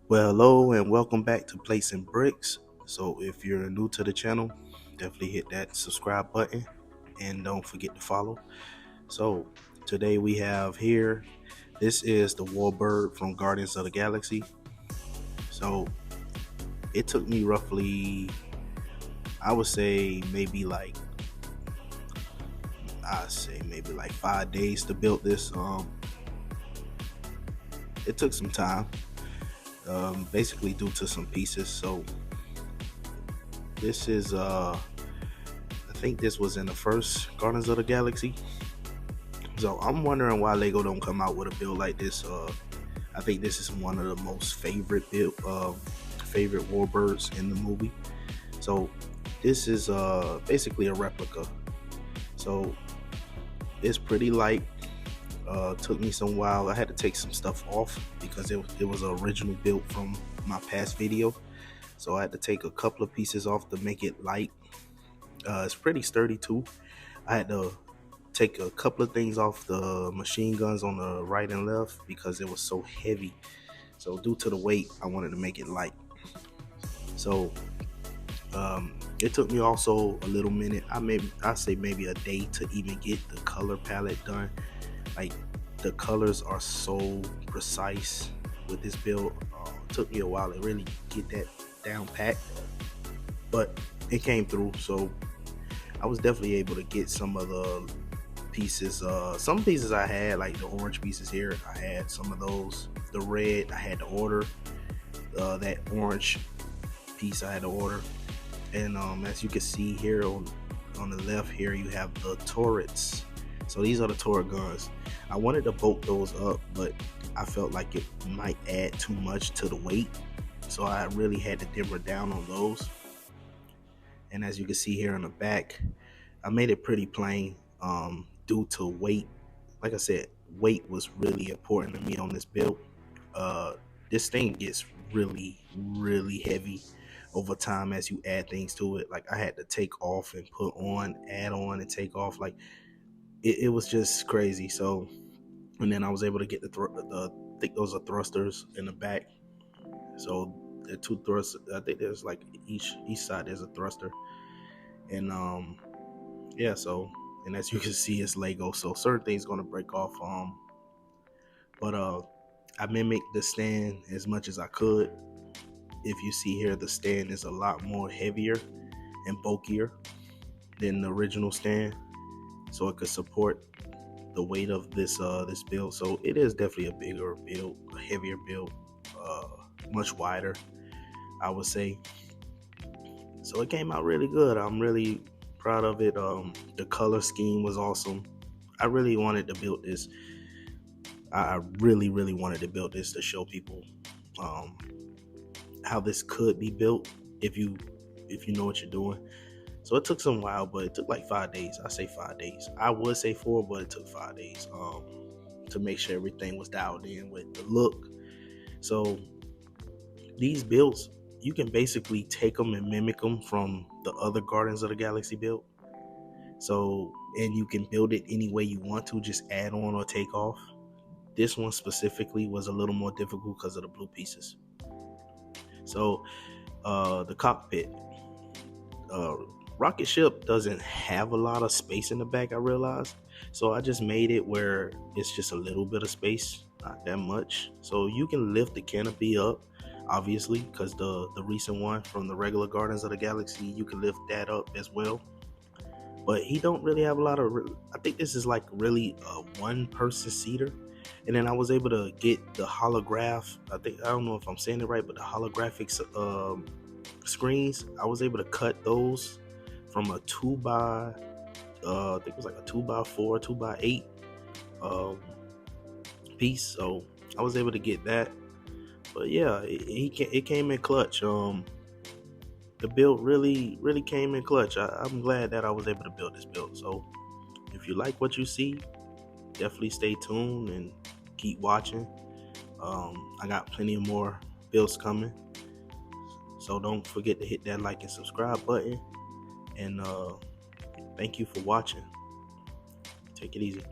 Well, hello and welcome back to Placing Bricks. So, if you're new to the channel, definitely hit that subscribe button and don't forget to follow. So, today we have here this is the Warbird from Guardians of the Galaxy. So, it took me roughly, I would say maybe like 5 days to build this. It took some time, basically due to some pieces. So, this is I think this was in the first Guardians of the Galaxy. So I'm wondering why Lego don't come out with a build like this. I think this is one of the most favorite Warbirds in the movie. So this is basically a replica. So it's pretty light. Took me some while. I had to take some stuff off because it was an original build from my past video. So I had to take a couple of pieces off to make it light. It's pretty sturdy too. I had to take a couple of things off the machine guns on the right and left because it was so heavy. So due to the weight, I wanted to make it light. So it took me also a little minute. I say maybe a day to even get the color palette done. Like the colors are so precise with this build. It took me a while to really get that down pat, but it came through. So I was definitely able to get some of the pieces. Some pieces I had, like the orange pieces here, I had some of those. The red, I had to order. That orange piece, I had to order. And as you can see here on the left here, you have the turrets. So these are the turret guns. I wanted to bolt those up, but I felt like it might add too much to the weight. So I really had to dimmer down on those. And as you can see here on the back, I made it pretty plain due to weight. Like I said, weight was really important to me on this build. This thing gets really, really heavy over time as you add things to it. Like I had to take off and put on, add on and take off. Like it was just crazy. So, and then I was able to get I think those are thrusters in the back. So the two thrusters, I think there's like each side there's a thruster. And yeah, so, and as you can see, it's Lego, so certain things gonna break off. But I mimicked the stand as much as I could. If you see here, the stand is a lot more heavier and bulkier than the original stand, so it could support the weight of this build. So it is definitely a bigger build, a heavier build, much wider, I would say. So it came out really good. I'm really proud of it. The color scheme was awesome. I really wanted to build this. I really, really wanted to build this to show people how this could be built if you know what you're doing. So it took some while, but it took like 5 days. I say 5 days. I would say 4, but it took 5 days to make sure everything was dialed in with the look. So these builds, you can basically take them and mimic them from the other Guardians of the Galaxy build. So, and you can build it any way you want to, just add on or take off. This one specifically was a little more difficult because of the blue pieces. So the cockpit, rocket ship doesn't have a lot of space in the back, I realized. So I just made it where it's just a little bit of space, not that much. So you can lift the canopy up, obviously, because the recent one from the regular Guardians of the Galaxy, you can lift that up as well. But he don't really have a lot of, I think this is like really a one person seater. And then I was able to get the holograph, I don't know if I'm saying it right, but the holographic screens, I was able to cut those from a 2x, I think it was like a 2x4, 2x8 piece. So I was able to get that. But yeah, it came in clutch. The build really, really came in clutch. I'm glad that I was able to build this build. So if you like what you see, definitely stay tuned and keep watching. I got plenty of more builds coming. So don't forget to hit that like and subscribe button. And thank you for watching. Take it easy.